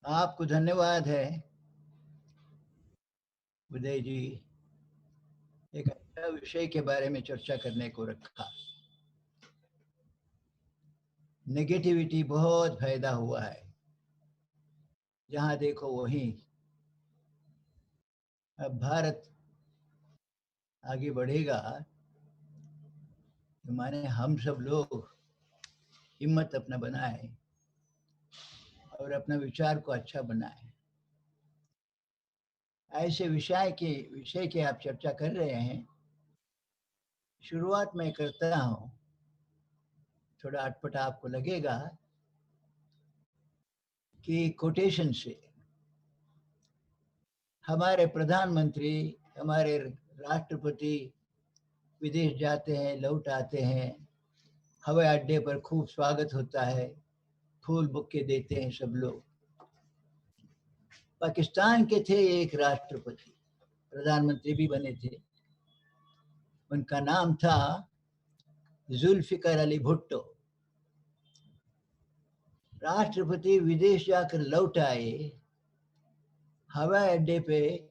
आपको धन्यवाद है उदय जी, एक अच्छा विषय के बारे में चर्चा करने को रखा। नेगेटिविटी बहुत फायदा हुआ है, जहां देखो वहीं। अब भारत आगे बढ़ेगा तो माने हम सब लोग हिम्मत अपना बनाए और अपना विचार को अच्छा बनाए। ऐसे विषय के आप चर्चा कर रहे हैं। शुरुआत में करता हूं, थोड़ा अटपटा आपको लगेगा कि कोटेशन से हमारे प्रधानमंत्री, हमारे राष्ट्रपति विदेश जाते हैं, लौट आते हैं, हवाई अड्डे पर खूब स्वागत होता है, फूल बुक्के देते हैं सब लोग। पाकिस्तान के थे एक राष्ट्रपति, प्रधानमंत्री भी बने थे, उनका नाम था जुल्फिकार अली भुट्टो। राष्ट्रपति विदेश जाकर लौट आए, हवाई अड्डे पे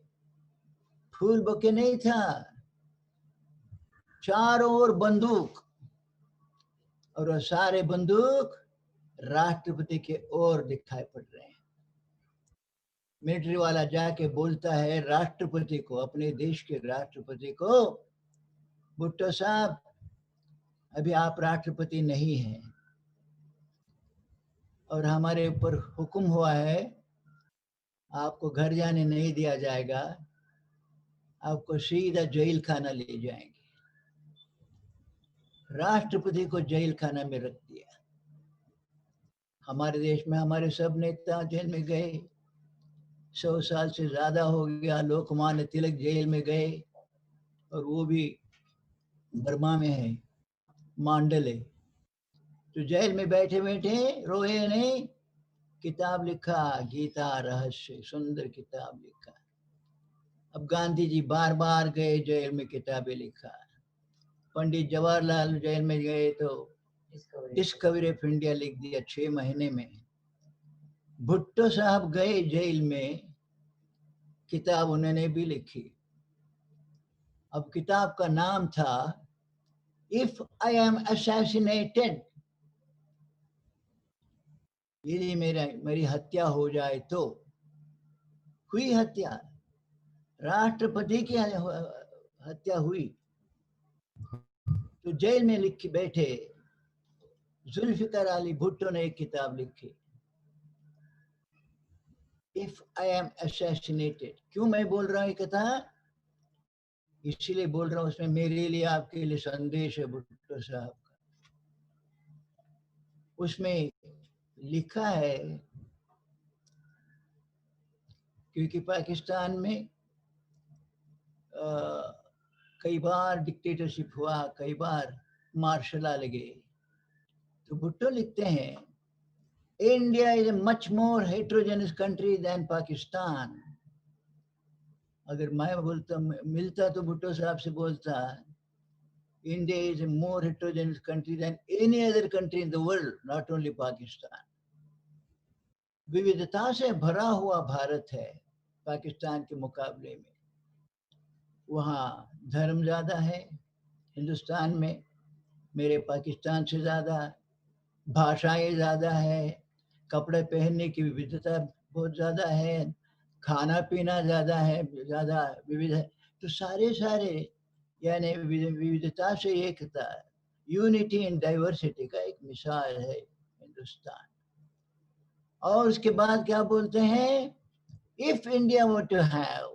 फूल बुके नहीं था, चारों ओर बंदूक, और वो सारे बंदूक राष्ट्रपति के ओर दिखाई पड़ रहे हैं। मिलिट्री वाला जाके बोलता है राष्ट्रपति को, अपने देश के राष्ट्रपति को, भुट्टो साहब अभी आप राष्ट्रपति नहीं हैं और हमारे ऊपर हुक्म हुआ है, आपको घर जाने नहीं दिया जाएगा, आपको सीधा जेल खाना ले जाएंगे। राष्ट्रपति को जेल खाना में रख दिया। हमारे देश में हमारे सब नेता जेल में गए, 100 साल से ज्यादा हो गया। लोकमान्य तिलक जेल में गए, और वो भी बर्मा में है, मांडले। तो जेल में बैठे बैठे रोए नहीं, किताब लिखा, गीता रहस्य, सुंदर किताब लिखा। अब गांधी जी बार बार गए जेल में, किताबें लिखा। पंडित जवाहरलाल जेल में गए तो डिस्कवरी ऑफ इंडिया लिख दिया 6 महीने में। भुट्टो साहब गए जेल में, किताब उन्होंने भी लिखी। अब किताब का नाम था इफ आई एम असैसिनेटेड, यदि मेरी हत्या हो जाए तो। हुई हत्या, राष्ट्रपति की हत्या हुई, तो जेल में लिख के बैठे जुल्फिकार अली भुट्टो ने एक किताब लिखी, इफ आई एम असैसिनेटेड। क्यों मैं बोल रहा हूँ ये कथा? इसीलिए बोल रहा हूँ, उसमें मेरे लिए, आपके लिए संदेश है भुट्टो साहब का। उसमें लिखा है, क्योंकि पाकिस्तान में कई बार डिक्टेटरशिप हुआ, कई बार मार्शल लॉ लगे, तो भुट्टो लिखते हैं India is a much more heterogeneous country than Pakistan. अगर मैं बोलता, मिलता तो भुट्टो साहब से बोलता, India is a more heterogeneous country than any other country in the world, not only Pakistan. विविधता से भरा हुआ भारत है पाकिस्तान के मुकाबले में। वहाँ धर्म ज़्यादा है हिंदुस्तान में, मेरे पाकिस्तान से ज़्यादा। भाषाएं ज़्यादा है, कपड़े पहनने की विविधता बहुत ज़्यादा है, खाना पीना ज़्यादा है, ज़्यादा विविध है। तो सारे यानी विविधता से एकता, यूनिटी इन डाइवर्सिटी का एक मिसाल है हिंदुस्तान। और उसके बाद क्या बोलते हैं, if India were to have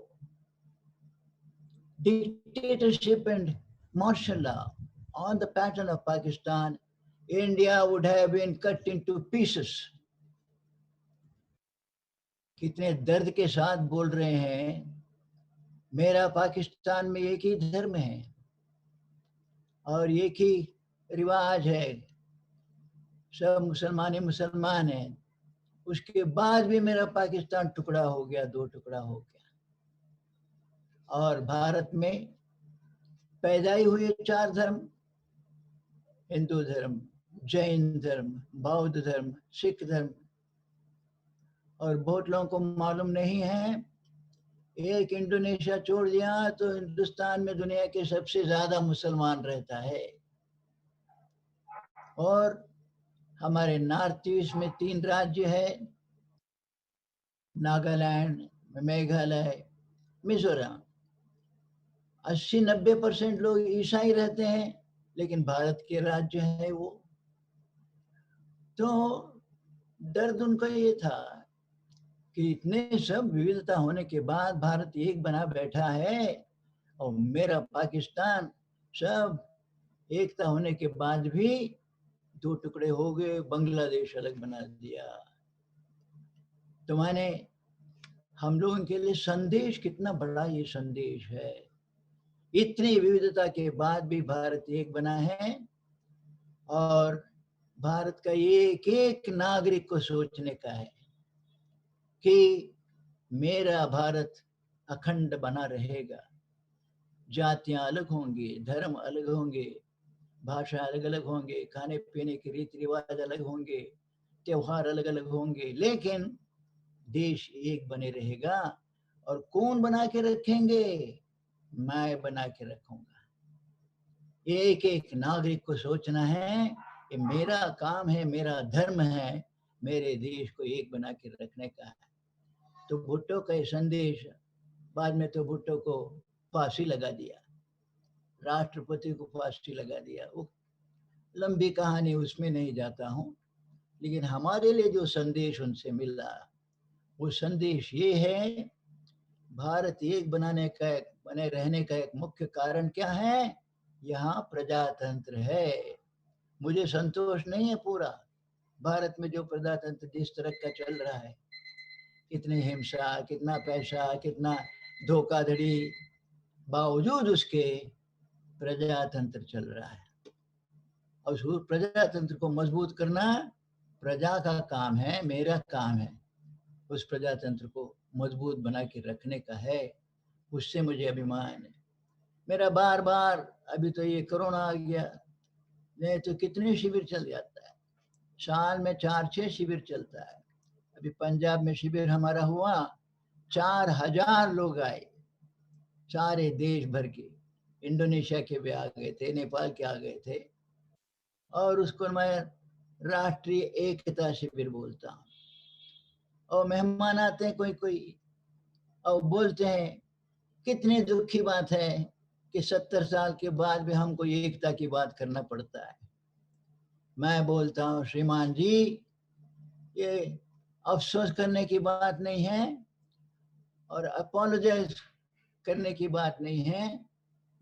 dictatorship and martial law on the pattern of Pakistan, India would have been cut into pieces. कितने दर्द के साथ बोल रहे हैं। मेरा पाकिस्तान में एक ही धर्म है और एक ही रिवाज है, सब मुसलमान हैं। उसके बाद भी मेरा पाकिस्तान टुकड़ा हो गया, 2 टुकड़ा हो गया। और भारत में पैदा ही हुए 4 धर्म, हिंदू धर्म, जैन धर्म, बौद्ध धर्म, सिख धर्म। और बहुत लोगों को मालूम नहीं है, एक इंडोनेशिया छोड़ दिया तो हिंदुस्तान में दुनिया के सबसे ज्यादा मुसलमान रहता है। और हमारे नॉर्थ ईस्ट में 3 राज्य है, नागालैंड, मेघालय, मिजोरम। 80-90% लोग ईसाई रहते हैं, लेकिन भारत के राज्य है वो। तो दर्द उनका ये था कि इतने सब विविधता होने के बाद भारत एक बना बैठा है, और मेरा पाकिस्तान सब एकता होने के बाद भी 2 टुकड़े हो गए, बांग्लादेश अलग बना दिया। तो माने हम लोगों के लिए संदेश कितना बड़ा ये संदेश है। इतनी विविधता के बाद भी भारत एक बना है, और भारत का एक एक नागरिक को सोचने का है कि मेरा भारत अखंड बना रहेगा। जातियां अलग होंगी, धर्म अलग होंगे, भाषा अलग अलग होंगे, खाने पीने के रीति रिवाज अलग होंगे, त्योहार अलग अलग होंगे, लेकिन देश एक बने रहेगा। और कौन बना के रखेंगे? मैं बना के रखूंगा। एक एक नागरिक को सोचना है कि मेरा काम है, मेरा धर्म है, मेरे देश को एक बना के रखने का है। तो भुट्टो का संदेश, बाद में तो भुट्टो को फांसी लगा दिया, राष्ट्रपति को फांसी लगा दिया। वो लंबी कहानी, उसमें नहीं जाता हूँ। लेकिन हमारे लिए जो संदेश उनसे मिला, वो संदेश ये है, भारत एक बने रहने का एक मुख्य कारण क्या है? यहाँ प्रजातंत्र है। मुझे संतोष नहीं है पूरा भारत में जो प्रजातंत्र जिस तरह का चल रहा है, कितनी हिंसा, कितना पैसा, कितना धोखाधड़ी, बावजूद उसके प्रजातंत्र चल रहा है। और उस प्रजातंत्र को मजबूत करना प्रजा का काम है, मेरा काम है उस प्रजातंत्र को मजबूत बना के रखने का है। उससे मुझे अभिमान है। मेरा बार बार, अभी तो ये कोरोना आ गया, नहीं तो कितने शिविर चल जाता है, साल में 4-6 शिविर चलता है। अभी पंजाब में शिविर हमारा हुआ, 4000 लोग आए, सारे देश भर के, इंडोनेशिया के भी आ गए थे, नेपाल के आ गए थे। और उसको मैं राष्ट्रीय एकता शिविर बोलता हूँ। और मेहमान आते हैं कोई कोई, और बोलते हैं कितनी दुख की बात है कि 70 साल के बाद भी हमको एकता की बात करना पड़ता है। मैं बोलता हूँ, श्रीमान जी, ये अफसोस करने की बात नहीं है और अपोलोजाइज करने की बात नहीं है,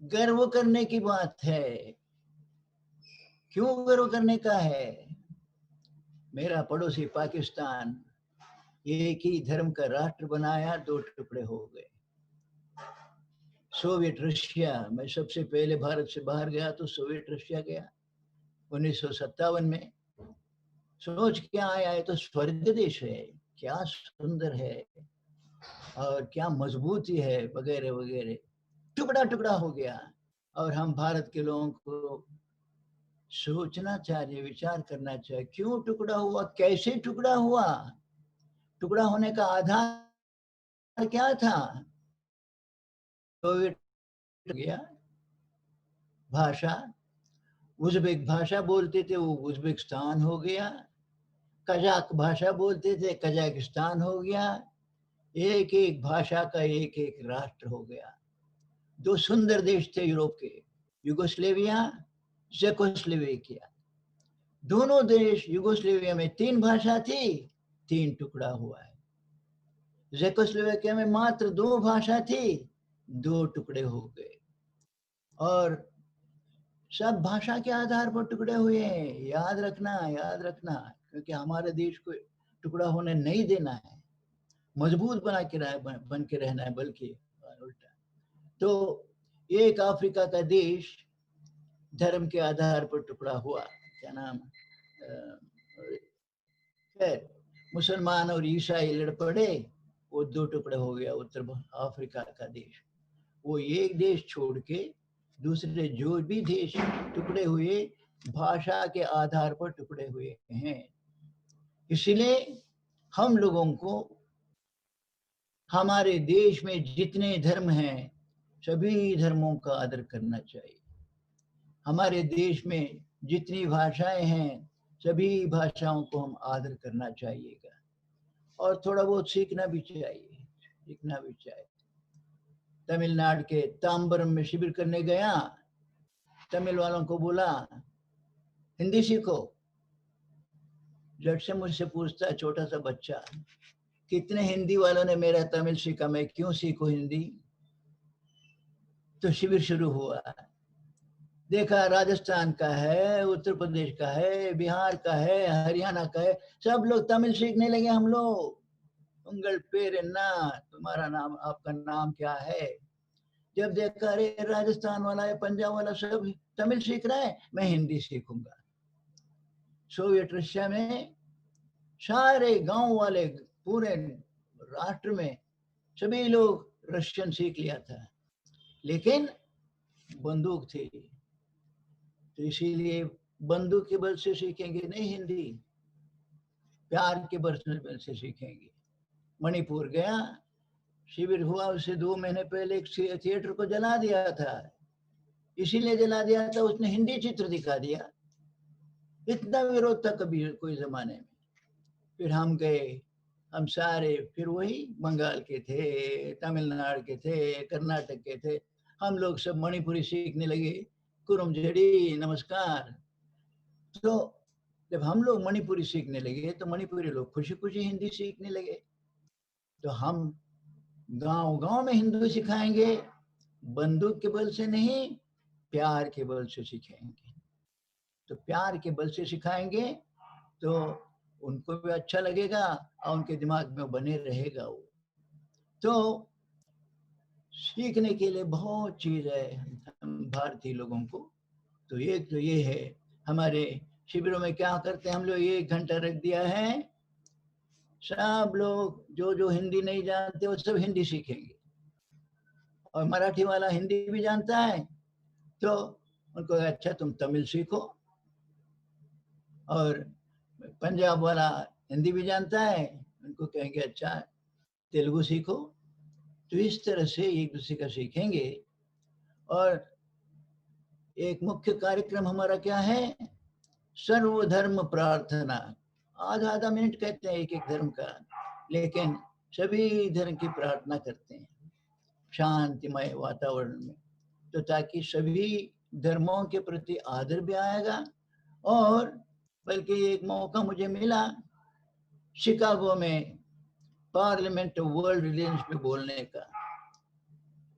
गर्व करने की बात है। क्यों गर्व करने का है? मेरा पड़ोसी पाकिस्तान एक ही धर्म का राष्ट्र बनाया, 2 टुकड़े हो गए। सोवियत रशिया, मैं सबसे पहले भारत से बाहर गया तो सोवियत रशिया गया 1957 में। सोच क्या आया, है तो स्वर्ग देश है, क्या सुंदर है और क्या मजबूती है, वगैरह वगैरह। टुकड़ा टुकड़ा हो गया। और हम भारत के लोगों को सोचना चाहिए, विचार करना चाहिए, क्यों टुकड़ा हुआ, कैसे टुकड़ा हुआ, टुकड़ा होने का आधार क्या था? सोवियत गया, भाषा, उज़्बेक भाषा बोलते थे, वो उज़्बेकिस्तान हो गया। कजाक भाषा बोलते थे, कजाकिस्तान हो गया। एक एक भाषा का एक एक राष्ट्र हो गया। 2 सुंदर देश थे यूरोप के, युगोस्लेविया, चेकोस्लोवेकिया। दोनों देश, युगोस्लेविया में 3 भाषा थी, 3 टुकड़ा हुआ है। चेकोस्लोवेकिया में मात्र 2 भाषा थी, 2 टुकड़े हो गए। और सब भाषा के आधार पर टुकड़े हुए हैं। याद रखना, याद रखना, क्योंकि हमारे देश को टुकड़ा होने नहीं देना है, मजबूत बन के रहना है, बल्कि उल्टा। तो एक अफ्रीका का देश धर्म के आधार पर टुकड़ा हुआ, क्या नाम, खैर मुसलमान और ईसाई लड़ पड़े, वो 2 टुकड़े हो गया उत्तर अफ्रीका का देश। वो एक देश छोड़ के दूसरे जो भी देश टुकड़े हुए, भाषा के आधार पर टुकड़े हुए हैं। इसलिए हम लोगों को हमारे देश में जितने धर्म हैं सभी धर्मों का आदर करना चाहिए। हमारे देश में जितनी भाषाएं हैं सभी भाषाओं को हम आदर करना चाहिएगा और थोड़ा बहुत सीखना भी चाहिए, सीखना भी चाहिए। तमिलनाडु के ताम्बरम में शिविर करने गया, तमिल वालों को बोला हिंदी सीखो। जब से मुझसे पूछता छोटा सा बच्चा, कितने हिंदी वालों ने मेरा तमिल सीखा, मैं क्यों सीखूं हिंदी। तो शिविर शुरू हुआ, देखा राजस्थान का है, उत्तर प्रदेश का है, बिहार का है, हरियाणा का है, सब लोग तमिल सीखने लगे। हम लोग उंगल पेर ना, तुम्हारा नाम, आपका नाम क्या है। जब देखा अरे राजस्थान वाला है, पंजाब वाला सब तमिल सीख रहा है, मैं हिंदी सीखूंगा। सोवियत रशिया में सारे गांव वाले पूरे राष्ट्र में सभी लोग रशियन सीख लिया था, लेकिन बंदूक थी, तो इसीलिए बंदूक के बल से सीखेंगे नहीं हिंदी, प्यार के बल से सीखेंगे। मणिपुर गया, शिविर हुआ, उससे 2 महीने पहले एक थिएटर को जला दिया था। इसीलिए जला दिया था, उसने हिंदी चित्र दिखा दिया। इतना विरोध था कभी कोई जमाने में। फिर हम गए, हम सारे फिर वही बंगाल के थे, तमिलनाडु के थे, कर्नाटक के थे, हम लोग सब मणिपुरी सीखने लगे, कुरुम जड़ी नमस्कार। तो जब हम लोग मणिपुरी सीखने लगे तो मणिपुरी लोग खुशी खुशी हिंदी सीखने लगे। तो हम गांव गांव में हिंदी सिखाएंगे, बंदूक के बल से नहीं, प्यार के बल से सीखेंगे। तो प्यार के बल से सिखाएंगे तो उनको भी अच्छा लगेगा और उनके दिमाग में बने रहेगा वो। तो सीखने के लिए बहुत चीज है हम भारतीय लोगों को। तो एक तो ये है, हमारे शिविरों में क्या करते हैं हम लोग, 1 घंटा रख दिया है, सब लोग जो जो हिंदी नहीं जानते वो सब हिंदी सीखेंगे, और मराठी वाला हिंदी भी जानता है तो उनको अच्छा तुम तमिल सीखो, और पंजाब वाला हिंदी भी जानता है, उनको कहेंगे अच्छा तेलुगु सीखो। तो इस तरह से एक दूसरे का सीखेंगे। और एक मुख्य कार्यक्रम हमारा क्या है, सर्वधर्म प्रार्थना। आधा आधा मिनट कहते हैं एक एक धर्म का, लेकिन सभी धर्म की प्रार्थना करते हैं शांतिमय वातावरण में, तो ताकि सभी धर्मों के प्रति आदर भी आएगा। और बल्कि एक मौका मुझे मिला शिकागो में पार्लियामेंट वर्ल्ड रिलीजन्स पे बोलने का।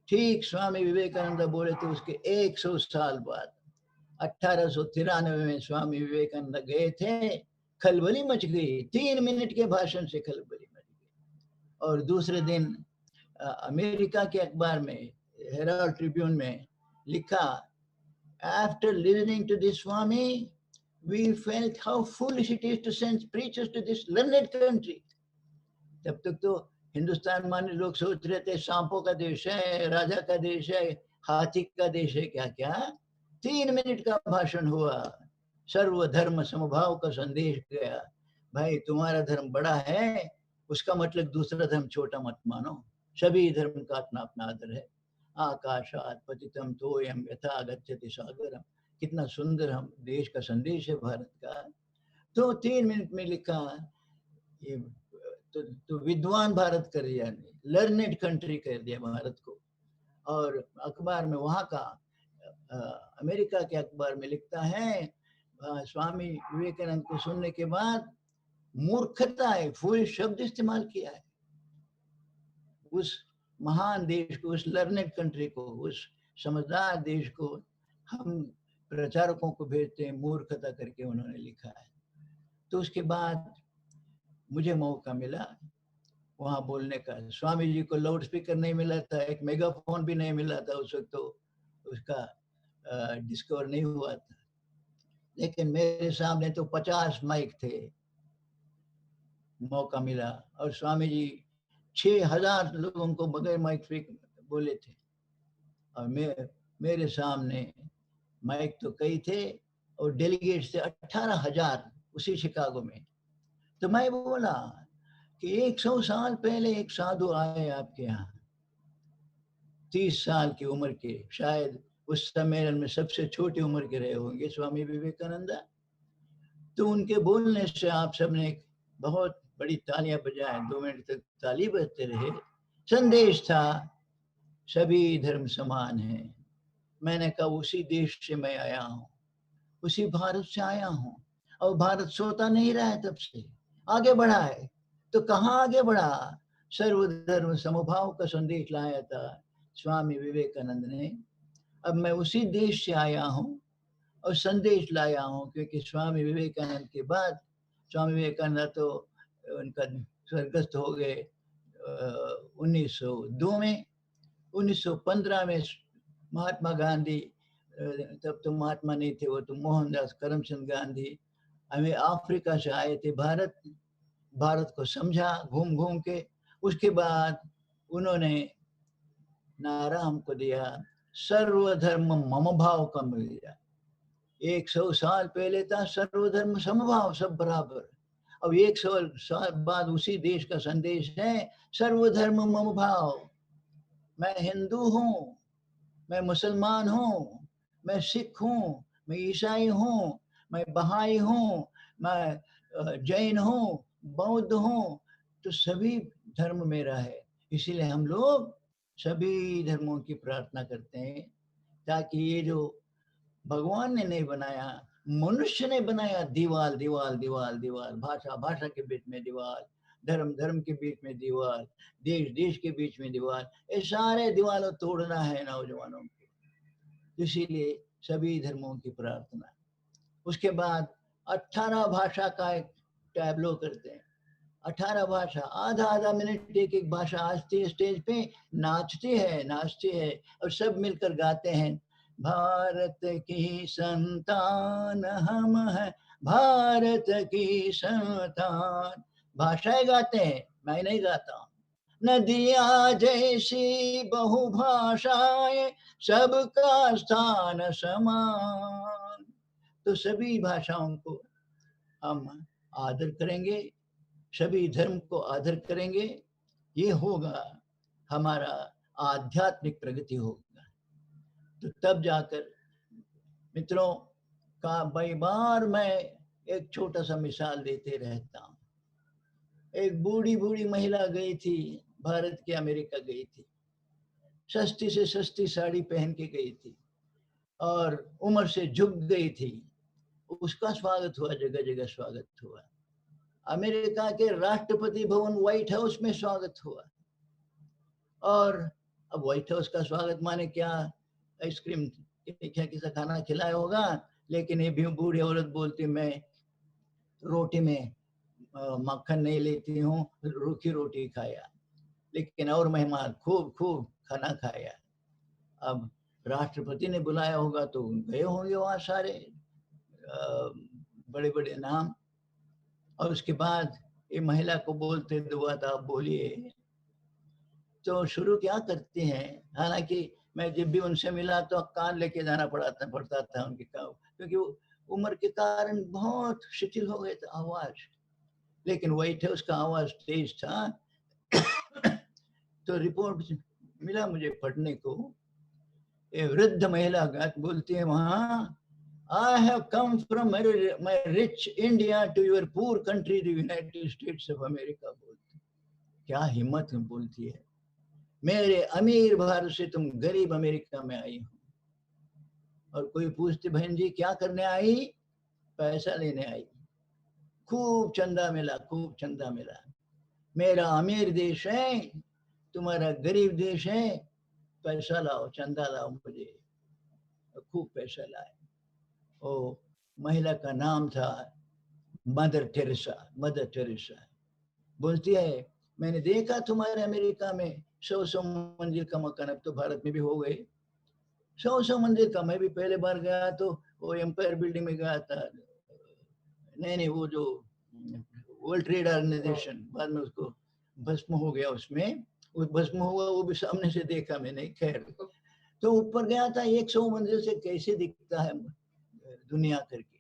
ठीक स्वामी विवेकानंद बोले थे उसके 100 साल बाद, 1893 में स्वामी विवेकानंद गए थे, खलबली मच गई, 3 मिनट के भाषण से खलबली मच गई। और दूसरे दिन अमेरिका के अखबार में हेराल्ड ट्रिब्यून में लिखा, after listening to this Swami we felt how foolish it is to send preachers to this learned country। तब तक तो हिंदुस्तान माने लोग सोच रहे थे सांपों का देश है, राजा का देश है, हाथी का देश है, क्या क्या। 3 मिनट का भाषण हुआ, सर्वधर्म समभाव का संदेश गया। भाई तुम्हारा धर्म बड़ा है, उसका मतलब दूसरा धर्म छोटा मत मानो, सभी धर्म का अपना अपना आदर है। आकाशात पतितम तोयम यथा गच्छति सागरम, कितना सुंदर हम देश का संदेश है भारत का। तो 3 मिनट में लिखा, ये तो विद्वान भारत कर दिया, लर्नेड कंट्री कर दिया भारत को। और अखबार में वहाँ का अमेरिका के अखबार में लिखता है, स्वामी विवेकानंद को सुनने के बाद मूर्खता है, फूल शब्द इस्तेमाल किया है। उस महान देश को, उस लर्नेड कंट्री को, उस समझदार देश को हम प्रचारकों को भेजते हैं मूर्खता करके, उन्होंने लिखा है। तो उसके बाद मुझे मौका मिला वहाँ बोलने का। स्वामी जी को लाउड स्पीकर नहीं मिला था, एक मेगाफोन भी नहीं मिला था उस वक्त, तो उसका डिस्कवर नहीं हुआ था, लेकिन मेरे सामने तो 50 माइक थे। मौका मिला और स्वामी जी 6000 लोगों को बगैर माइक बोले थे, और मेरे सामने माइक तो कई थे और डेलीगेट्स थे 18,000 उसी शिकागो में। तो मैं बोला कि 100 साल पहले एक साधु आए आपके यहाँ, 30 साल की उम्र के, शायद उस सम्मेलन में सबसे छोटी उम्र के रहे होंगे स्वामी विवेकानंद। तो उनके बोलने से आप सबने बहुत बड़ी तालियां बजाएं, 2 मिनट तक ताली बजते रहे। संदेश था सभी धर्म समान हैं। मैंने कहा उसी देश से मैं आया हूँ, उसी भारत से आया हूँ, और भारत सोता नहीं रहा है, तब से आगे बढ़ा है। तो कहाँ आगे बढ़ा? सर्वधर्म समभाव का संदेश लाया था स्वामी विवेकानंद ने। अब मैं उसी देश से आया हूँ और संदेश लाया हूँ, क्योंकि स्वामी विवेकानंद के बाद, स्वामी विवेकानंद तो उनका स्वर्गस्थ हो गए 1902 में। 1915 में महात्मा गांधी, तब तो महात्मा नहीं थे, वो तो मोहनदास करमचंद गांधी, हमें अफ्रीका से आए थे भारत को समझा घूम घूम के। उसके बाद उन्होंने नारा हमको दिया, सर्वधर्म मम भाव का मिल। 100 साल पहले था सर्वधर्म समभाव, सब बराबर। अब 100 साल बाद उसी देश का संदेश है सर्वधर्म मम भाव। मैं हिंदू हूँ, मैं मुसलमान हूँ, मैं सिख हूँ, मैं ईसाई हूँ, मैं बहाई हूँ, मैं जैन हूँ, बौद्ध हूँ, तो सभी धर्म मेरा है। इसीलिए हम लोग सभी धर्मों की प्रार्थना करते हैं, ताकि ये जो भगवान ने नहीं बनाया, मनुष्य ने बनाया, दीवार दीवार दीवार दीवार, भाषा भाषा के बीच में दीवार, धर्म धर्म के बीच में दीवार, देश देश के बीच में दीवार, ये सारे दीवारों तोड़ना है नौजवानों को। इसीलिए सभी धर्मों की प्रार्थना। उसके बाद 18 भाषा का एक टैबलो करते हैं। 18 भाषा, आधा आधा मिनट एक एक भाषा आती है, स्टेज पे नाचती है और सब मिलकर गाते हैं, भारत की संतान हम हैं, भारत की संतान। भाषाएं गाते हैं, मैं नहीं गाता हूँ। नदियाँ जैसी बहुभाषाएं, सबका स्थान समान। तो सभी भाषाओं को हम आदर करेंगे, सभी धर्म को आदर करेंगे, ये होगा हमारा आध्यात्मिक प्रगति होगा। तो तब जाकर मित्रों का कई बार मैं एक छोटा सा मिसाल देते रहता हूँ। एक बूढ़ी बूढ़ी महिला गई थी, भारत के अमेरिका गई थी, सस्ती से सस्ती साड़ी पहन के गई थी और उम्र से झुक गई थी। उसका स्वागत हुआ, जगह जगह स्वागत हुआ। अमेरिका के राष्ट्रपति भवन व्हाइट हाउस में स्वागत हुआ। और अब व्हाइट हाउस का स्वागत माने क्या, आइसक्रीम क्या किसा खाना खिलाया होगा, लेकिन ये भी बूढ़ी औरत बोलती मैं रोटी में मक्खन नहीं लेती हूँ, रूखी रोटी खाया। लेकिन और मेहमान खूब खूब खाना खाया। अब राष्ट्रपति ने बुलाया होगा तो गए होंगे वहाँ सारे बड़े बड़े नाम। और उसके बाद ये महिला को बोलते दुआ था, बोलिए। तो शुरू क्या करते हैं, हालांकि मैं जब भी उनसे मिला तो कान लेके जाना पड़ता था उनके काम, क्योंकि उम्र के कारण बहुत शिथिल हो गए थे आवाज। लेकिन व्हाइट हाउस का आवाज तेज था। तो रिपोर्ट मिला मुझे पढ़ने को, एक वृद्ध महिला बोलती है वहां, I have come from my rich India to your poor country, the United States of America। बोलती, क्या हिम्मत बोलती है, मेरे अमीर भारत से तुम गरीब अमेरिका में आई हो। और कोई पूछती बहन जी क्या करने आई, पैसा लेने आई। खूब चंदा मिला, खूब चंदा मिला। मेरा अमीर देश है, तुम्हारा गरीब देश है, पैसा लाओ, चंदा लाओ मुझे। खूब पैसा लाए। ओ महिला का नाम था मदर टेरेसा। मदर टेरेसा बोलती है, मैंने देखा तुम्हारे अमेरिका में 100 मंजिल का मकान, अब तो भारत में भी हो गए 100 मंजिल का। मैं भी पहले बार गया तो वो एम्पायर बिल्डिंग में गया था, नहीं वो जो वर्ल्ड ट्रेड ऑर्गेनाइजेशन, बाद में उसको भस्म हो गया, उसमें वो भस्म हुआ, वो भी सामने से देखा मैंने। खैर तो ऊपर गया था, 100 मंजिल से कैसे दिखता है दुनिया करके।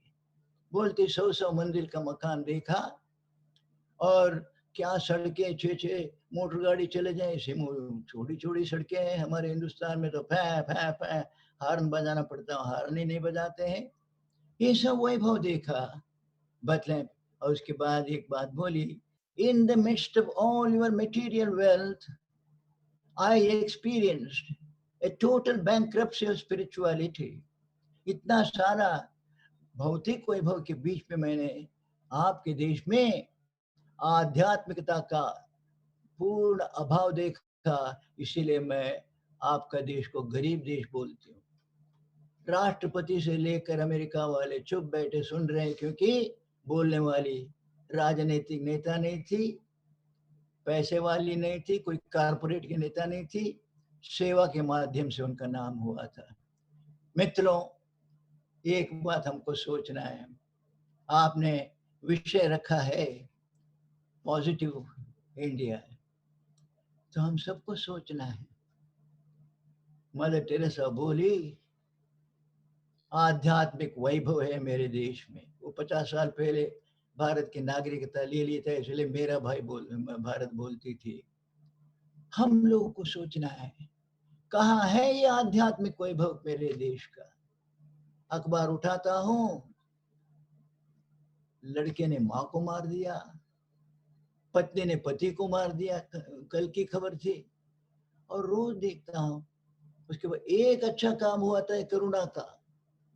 बोलते 100 मंजिल का मकान देखा और क्या सड़कें, 6-6 मोटर गाड़ी चले जाए, ऐसे छोटी-छोटी सड़कें हैं हमारे हिंदुस्तान में, तो फै फै फै हॉर्न बजाना पड़ता है, हॉर्न ही नहीं बजाते हैं। ये सब वैभव देखा, बतलें। और उसके बाद एक बात बोली, in the midst of all your material wealth I experienced A total bankruptcy of spirituality. इतना सारा भौतिक वैभव के बीच में मैंने आपके देश में आध्यात्मिकता का पूर्ण अभाव देखा, इसीलिए मैं आपका देश को गरीब देश बोलती हूँ। राष्ट्रपति से लेकर अमेरिका वाले चुप बैठे सुन रहे हैं, क्योंकि बोलने वाली राजनीतिक नेता नहीं थी, पैसे वाली नहीं थी, कोई कारपोरेट की नेता नहीं थी, सेवा के माध्यम से उनका नाम हुआ था। मित्रों, एक बात हमको सोचना है, आपने विषय रखा है पॉजिटिव इंडिया, तो हम सबको सोचना है। मदर टेरेसा बोली, आध्यात्मिक वैभव है मेरे देश में। वो 50 साल पहले भारत की नागरिकता ले ली था, इसलिए मेरा भाई भारत बोलती थी। हम लोगों को सोचना है, कहाँ है ये आध्यात्मिक वैभव मेरे देश का। अखबार उठाता हूँ, लड़के ने माँ को मार दिया, पत्नी ने पति को मार दिया, कल की खबर थी। और रोज देखता हूँ, उसके बाद एक अच्छा काम हुआ था करुणा का,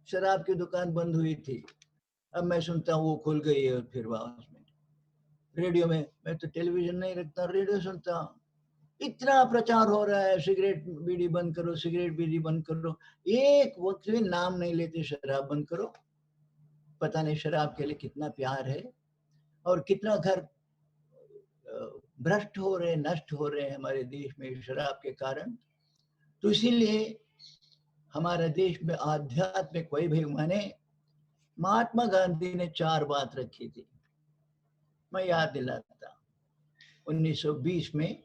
शराब की दुकान बंद हुई थी, अब मैं सुनता हूँ वो खुल गई है फिर वापस में। रेडियो में, मैं तो टेलीविजन नहीं रखता, रेडियो सुनता हूँ, इतना प्रचार हो रहा है, सिगरेट बीड़ी बंद करो, सिगरेट बीड़ी बंद करो, एक वक्त भी नाम नहीं लेते शराब बंद करो। पता नहीं शराब के लिए कितना प्यार है, और कितना घर भ्रष्ट हो रहे, नष्ट हो रहे हैं हमारे देश में शराब के कारण। तो इसीलिए हमारे देश में आध्यात्मिक वैभव माने महात्मा गांधी ने 4 बात रखी थी, मैं याद दिलाता। 1920 में